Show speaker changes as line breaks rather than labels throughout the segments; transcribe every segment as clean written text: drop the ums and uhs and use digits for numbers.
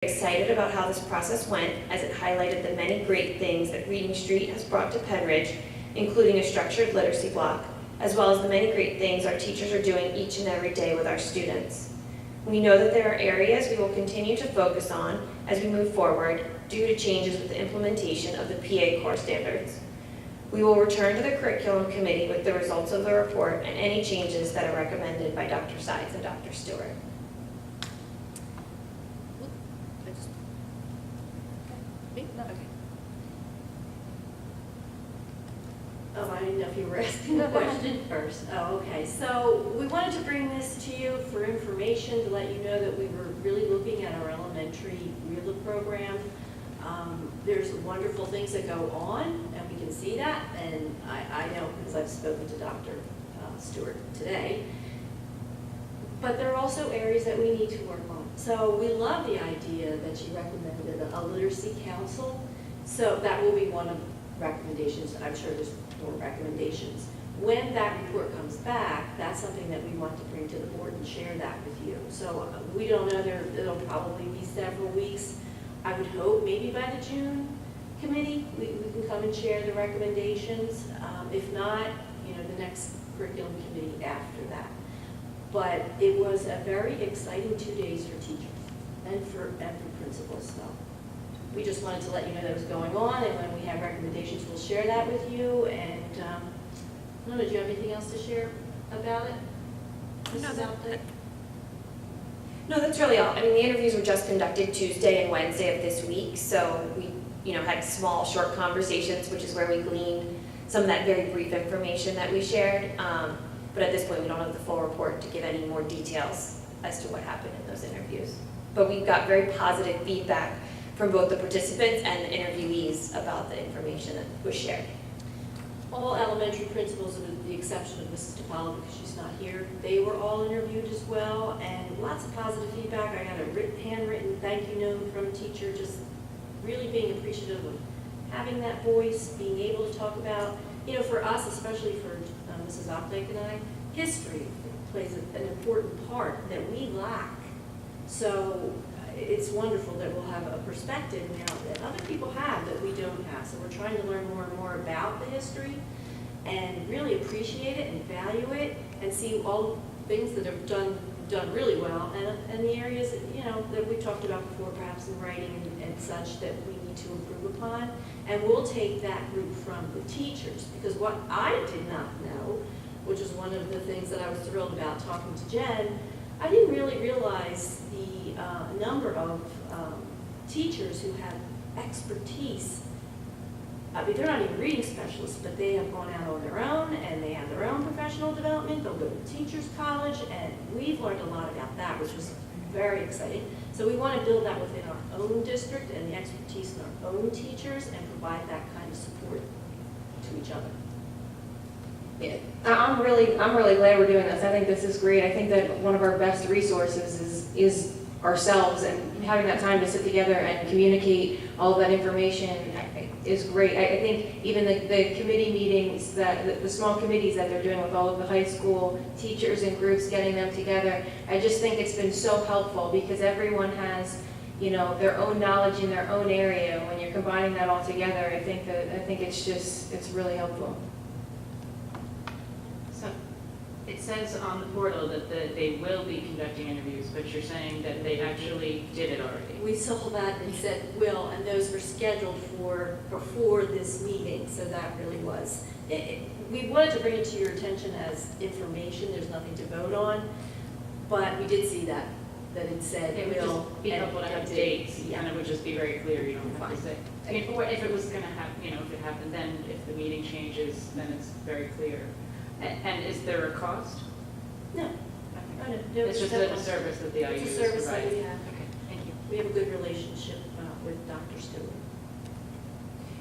Excited about how this process went, as it highlighted the many great things that Reading Street has brought to Pennridge, including a structured literacy block, as well as the many great things our teachers are doing each and every day with our students. We know that there are areas we will continue to focus on as we move forward due to changes with the implementation of the PA core standards. We will return to the curriculum committee with the results of the report and any changes that are recommended by Dr. Scheid and Dr. Stewart.
Oh, I didn't know if you were asking the question first. Oh, okay. So we wanted to bring this to you for information, to let you know that we were really looking at our elementary REALA program. There's wonderful things that go on, and we can see that. And I know because I've spoken to Dr. Stewart today. But there are also areas that we need to work on. So we love the idea that she recommended a literacy council. So that will be one of the recommendations. I'm sure there's more recommendations. When that report comes back, that's something that we want to bring to the board and share that with you. So we don't know, it'll probably be several weeks. I would hope maybe by the June committee, we can come and share the recommendations. If not, the next curriculum committee after that. But it was a very exciting 2 days for teachers and for principals. So we just wanted to let you know that was going on, and when we have recommendations, we'll share that with you. And I don't know, do you have anything else to share about it?
No, that's really all. I mean, the interviews were just conducted Tuesday and Wednesday of this week, so we, had small, short conversations, which is where we gleaned some of that very brief information that we shared. But at this point, we don't have the full report to give any more details as to what happened in those interviews. But we've got very positive feedback from both the participants and the interviewees about the information that was shared.
All elementary principals, with the exception of Mrs. DePaula because she's not here, they were all interviewed as well, and lots of positive feedback. I got a handwritten thank you note from a teacher, just really being appreciative of having that voice, being able to talk about, for us, especially for Mrs. Opdyke and I, history plays an important part that we lack. So it's wonderful that we'll have a perspective now that other people have that we don't have. So we're trying to learn more and more about the history and really appreciate it and value it and see all the things that have done really well and the areas that we talked about before, perhaps in writing and such, that we need to improve upon. And we'll take that group from the teachers, because what I did not know, which is one of the things that I was thrilled about talking to Jen, I didn't really realize the number of teachers who have expertise. I mean, they're not even reading specialists, but they have gone out on their own, and they have their own professional development. They'll go to teachers college, and we've learned a lot about that, which was very exciting. So we want to build that within our own district and the expertise in our own teachers and provide that kind of support to each other.
Yeah, I'm really glad we're doing this. I think this is great. I think that one of our best resources is ourselves, and having that time to sit together and communicate all of that information is great. I think even the committee meetings, the small committees that they're doing with all of the high school teachers and groups, getting them together, I just think it's been so helpful because everyone has their own knowledge in their own area. When you're combining that all together, I think it's really helpful.
So it says on the portal that they will be conducting interviews, but you're saying that they actually did it already.
We saw that and said will, and those were scheduled for before this meeting, so that really was. We wanted to bring it to your attention as information. There's nothing to vote on, but we did see that it said
it would
will.
Just be helpful to have dates, and it would just be very clear. You don't have to say. I mean, if it was going to happen, if it happened, then if the meeting changes, then it's very clear. And is there a cost?
No.
Okay. It's just a service that the IU is providing.
It's a service that we have.
Okay, thank you.
We have a good relationship with Dr. Stewart.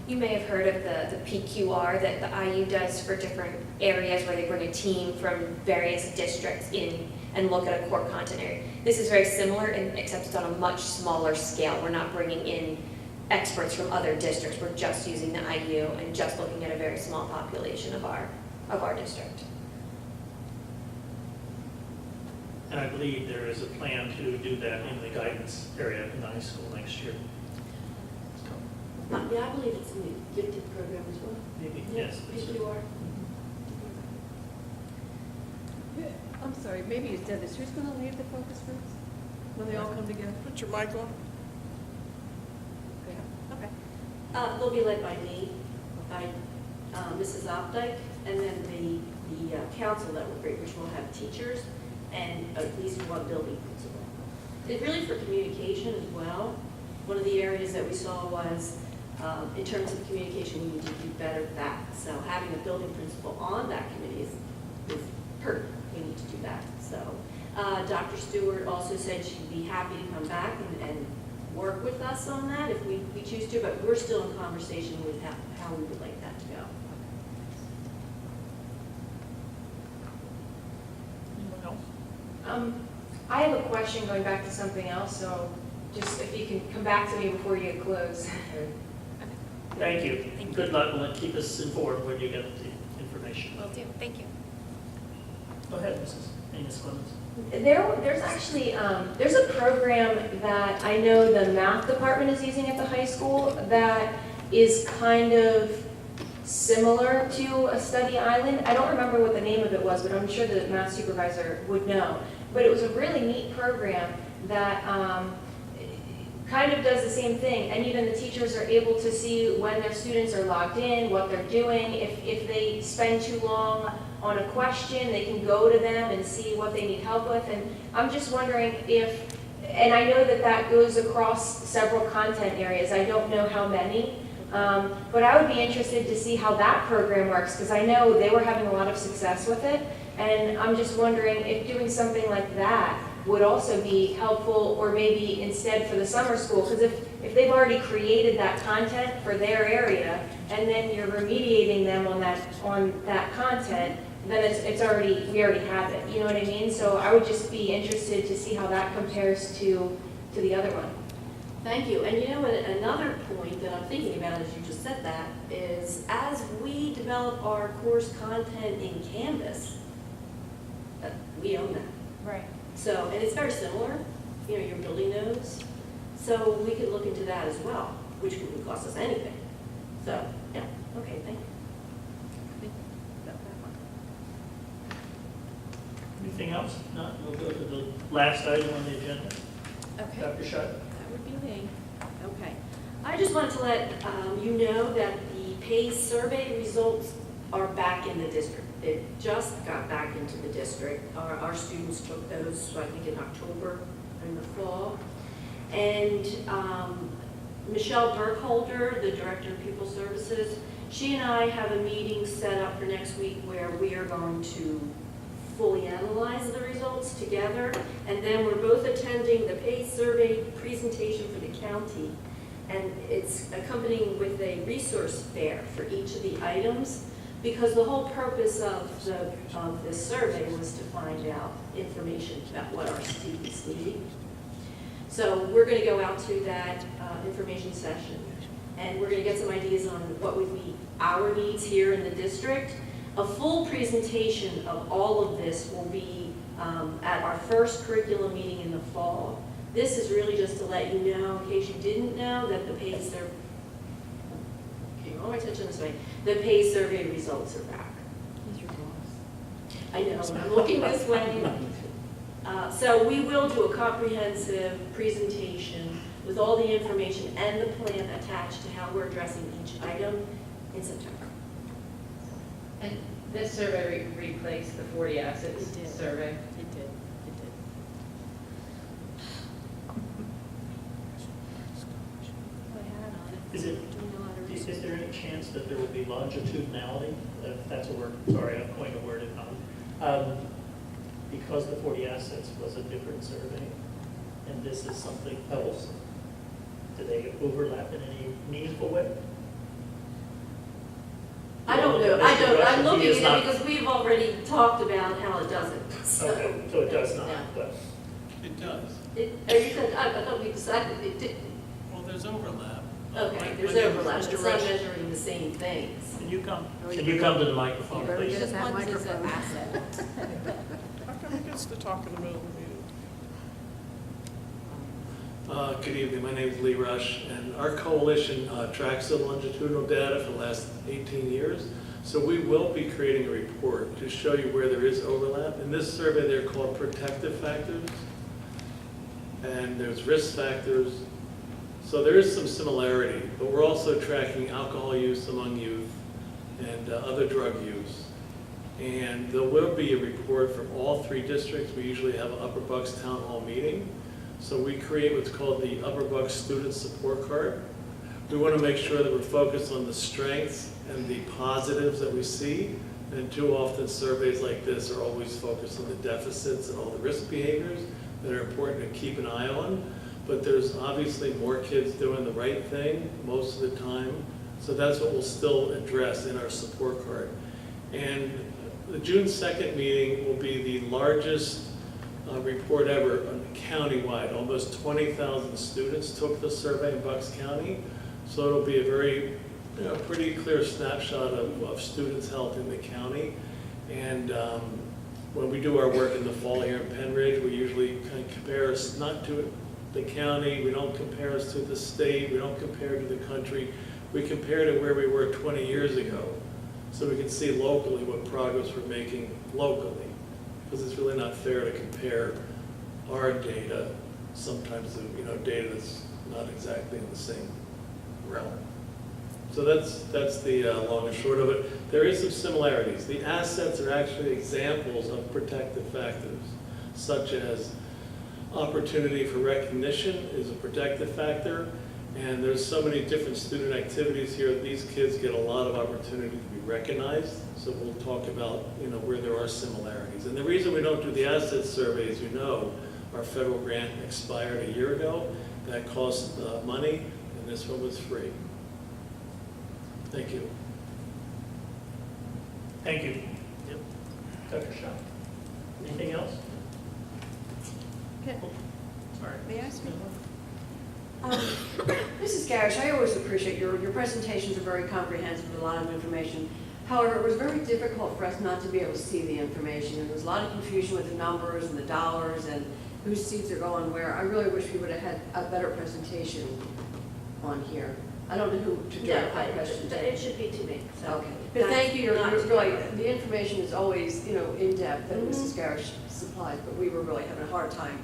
You may have heard of the PQR that the IU does for different areas where they bring a team from various districts in and look at a core content area. This is very similar, except it's on a much smaller scale. We're not bringing in experts from other districts. We're just using the IU and just looking at a very small population of our district.
And I believe there is a plan to do that in the guidance area in the high school next year.
Yeah, I believe it's in the gifted program as well.
Maybe,
Yeah,
yes.
maybe you are.
I'm sorry, maybe you said this, who's gonna lead the focus groups when they all come together?
Put your mic on.
Okay.
They'll be led by me, by Mrs. Opdyke, and then the council that will bring, which will have teachers and at least one building principal. It's really for communication as well. One of the areas that we saw was, in terms of communication, we need to do better at that. So having a building principal on that committee is pertinent. We need to do that. So Dr. Stewart also said she'd be happy to come back and work with us on that if we choose to, but we're still in conversation with how we would like that to go.
Anyone else?
I have a question going back to something else, so just if you can come back to me before you close.
Thank you. Good luck, and keep us informed when you get the information.
Will do, thank you.
Go ahead, Ms. Clemens.
There's actually, there's a program that I know the math department is using at the high school that is kind of similar to a study island. I don't remember what the name of it was, but I'm sure the math supervisor would know. But it was a really neat program that kind of does the same thing, and even the teachers are able to see when their students are logged in, what they're doing. If they spend too long on a question, they can go to them and see what they need help with. And I'm just wondering if, and I know that that goes across several content areas, I don't know how many, but I would be interested to see how that program works, because I know they were having a lot of success with it, and I'm just wondering if doing something like that would also be helpful, or maybe instead for the summer school, because if they've already created that content for their area, and then you're remediating them on that content, then it's already, we already have it, you know what I mean? So I would just be interested to see how that compares to the other one.
Thank you. And you know what, another point that I'm thinking about as you just said that is as we develop our course content in Canvas, we own that.
Right.
So, and it's very similar, you know, you're building those. So we could look into that as well, which wouldn't cost us anything. So, yeah, okay, thank you.
Anything else? Not, we'll go to the last item on the agenda.
Okay.
Dr. Scheid.
That would be me. Okay. I just wanted to let you know that the PACE survey results are back in the district. It just got back into the district. Our students took those, I think, in October, in the fall. And Michelle Burkholder, the Director of Pupil Services, she and I have a meeting set up for next week where we are going to fully analyze the results together. And then we're both attending the PACE survey presentation for the county. And it's accompanying with a resource fair for each of the items, because the whole purpose of this survey was to find out information about what our students need. So we're going to go out to that information session, and we're going to get some ideas on what would be our needs here in the district. A full presentation of all of this will be at our first curriculum meeting in the fall. This is really just to let you know, in case you didn't know, that the PACE survey, okay, all my attention this way, the PACE survey results are back.
He's your boss.
I know, I'm looking this way. So we will do a comprehensive presentation with all the information and the plan attached to how we're addressing each item in September.
And this survey replaced the 40 assets
It did.
survey?
It did.
Is there any chance that there will be longitudinality, if that's a word, sorry, I'm going to word it on, because the 40 assets was a different survey, and this is something else? Do they overlap in any meaningful way?
I don't know, I'm looking at it because we've already talked about how it doesn't.
Okay, so it does not,
Yeah.
but,
It does.
You said, I thought we decided it didn't.
Well, there's overlap.
Okay, there's
But
overlap,
Mr.
it's not
Rich-
measuring the same things.
can you come to the microphone,
Better
please?
get us that
This one's
microphone.
an asset.
How come he gets to talk in the middle of the meeting? Good evening, my name is Lee Rush, and our coalition tracks the longitudinal data for the last 18 years. So we will be creating a report to show you where there is overlap. In this survey, they're called protective factors, and there's risk factors. So there is some similarity, but we're also tracking alcohol use among youth and other drug use. And there will be a report from all 3 districts. We usually have an Upper Bucks Town Hall meeting. So we create what's called the Upper Bucks Student Support Card. We want to make sure that we're focused on the strengths and the positives that we see. And too often surveys like this are always focused on the deficits and all the risk behaviors that are important to keep an eye on. But there's obviously more kids doing the right thing most of the time. So that's what we'll still address in our support card. And the June 2nd meeting will be the largest report ever countywide. Almost 20,000 students took the survey in Bucks County. So it'll be a very, pretty clear snapshot of students' health in the county. And when we do our work in the fall here in Pennridge, we usually kind of compare us not to the county, we don't compare us to the state, we don't compare to the country. We compare to where we were 20 years ago, so we can see locally what progress we're making locally. Because it's really not fair to compare our data sometimes to data that's not exactly in the same realm. So that's the long and short of it. There is some similarities. The assets are actually examples of protective factors, such as opportunity for recognition is a protective factor. And there's so many different student activities here. These kids get a lot of opportunity to be recognized. So we'll talk about where there are similarities. And the reason we don't do the asset survey, as you know, our federal grant expired a year ago. That cost money, and this one was free. Thank you.
Thank you. Yep. Dr. Scheid. Anything else?
Okay.
Sorry.
May I ask you?
Mrs. Gurysh, I always appreciate your presentations are very comprehensive with a lot of information. However, it was very difficult for us not to be able to see the information. And there was a lot of confusion with the numbers and the dollars and whose seats are going where. I really wish we would have had a better presentation on here. I don't know who to direct that question to.
It should be to me, so.
Okay. But thank you,
Not
you're
to
really,
Cara.
the information is always, in depth that Mrs. Gurysh supplies, but we were really having a hard time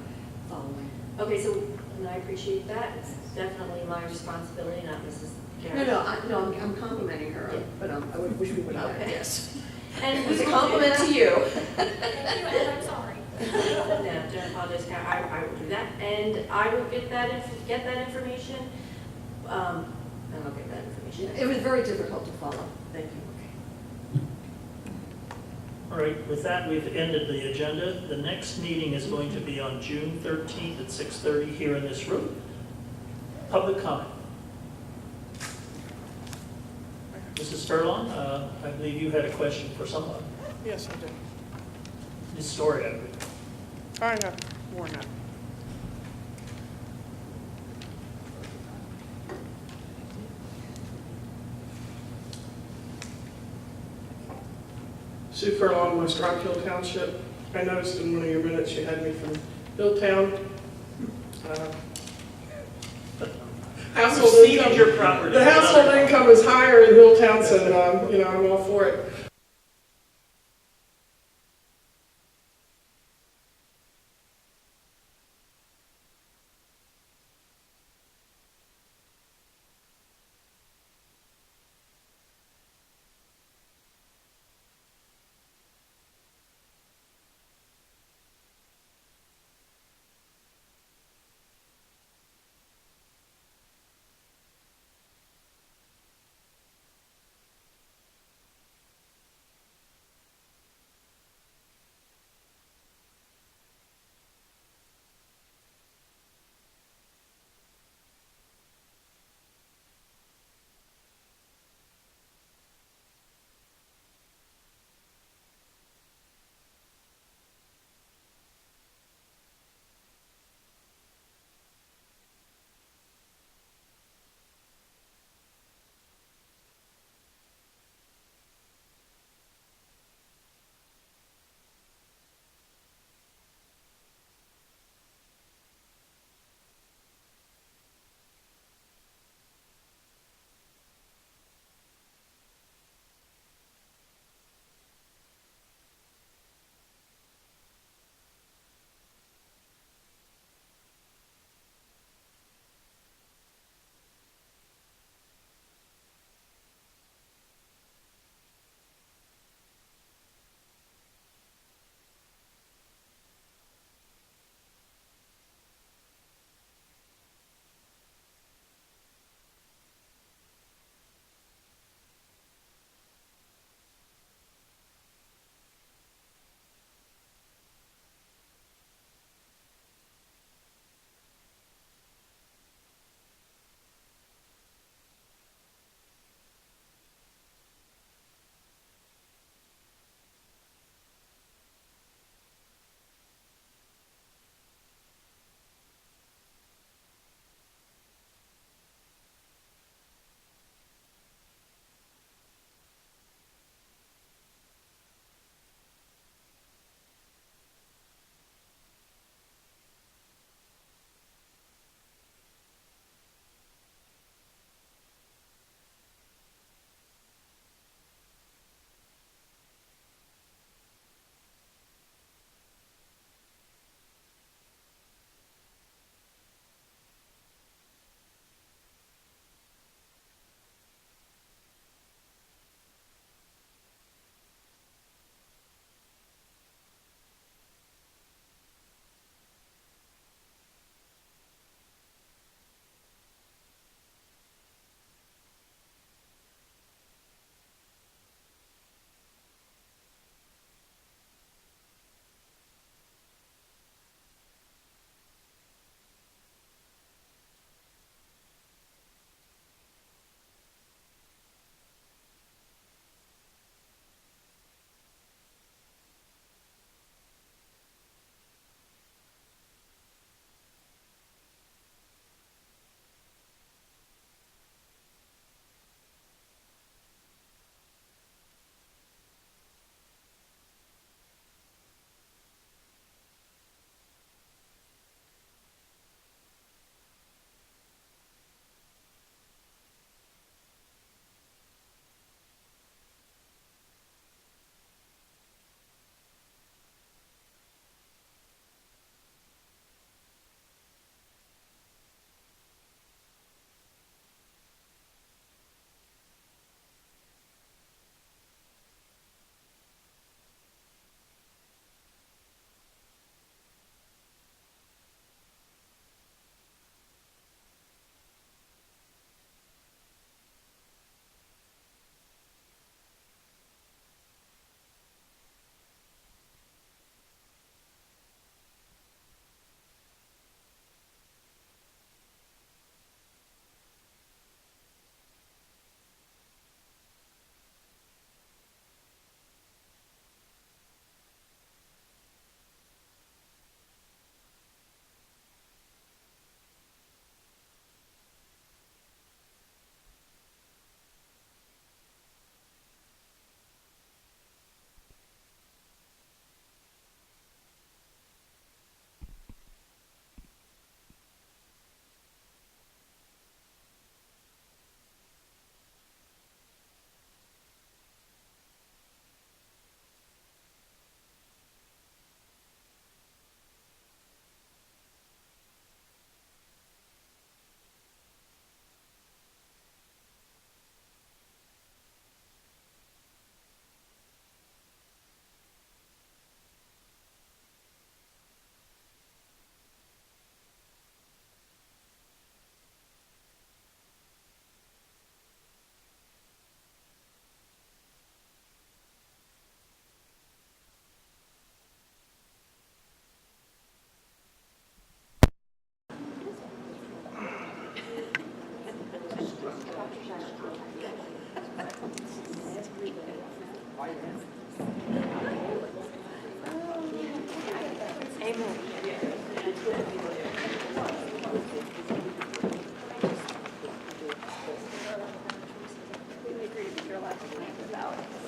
following.
Okay, so, and I appreciate that. It's definitely my responsibility, not Mrs. Garrett's.
No, I'm complimenting her,
Yeah.
but I would wish we would have,
Okay.
yes.
And
It's
we
a
will
compliment
do
to you.
that. I'm sorry. No, don't apologize, Cara. I will do that. And I will get that information, and I'll get that information.
It was very difficult to follow. Thank you.
All right, with that, we've ended the agenda. The next meeting is going to be on June 13th at 6:30 here in this room. Public comment. Mrs. Furlong, I believe you had a question for someone.
Yes, I do.
Ms. Storey, I believe.
I know, more now. Sue Furlong, West Rockhill Township. I noticed in one of your minutes you had me from Hilltown. Household
Proceed
income.
with your property.
The household income is higher in Hilltown, so I'm all for it.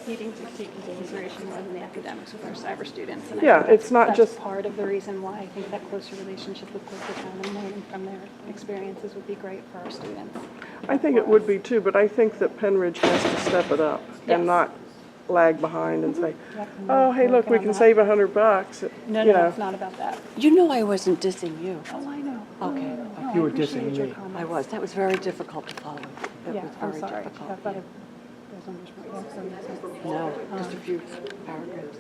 Needing to take into consideration more than the academics with our cyber students. And I
Yeah,
think
it's not
that's
just-
part of the reason why I think that closer relationship with Quakertown and learning from their experiences would be great for our students.
I think it would be too, but I think that Pennridge has to step it up
Yes.
and not lag behind and say,
Yep, and
oh,
we're
hey, look,
working
we
on
can
that.
save $100.
No,
you
no,
know.
it's not about that.
You know I wasn't dissing you.
Oh, I know.
Okay.
No, I
You were
appreciate
dissing
your
me.
comments.
I was. That was very difficult to follow. That
Yeah,
was
I'm
very
sorry.
difficult.
I thought it was understood.
No, just a few paragraphs.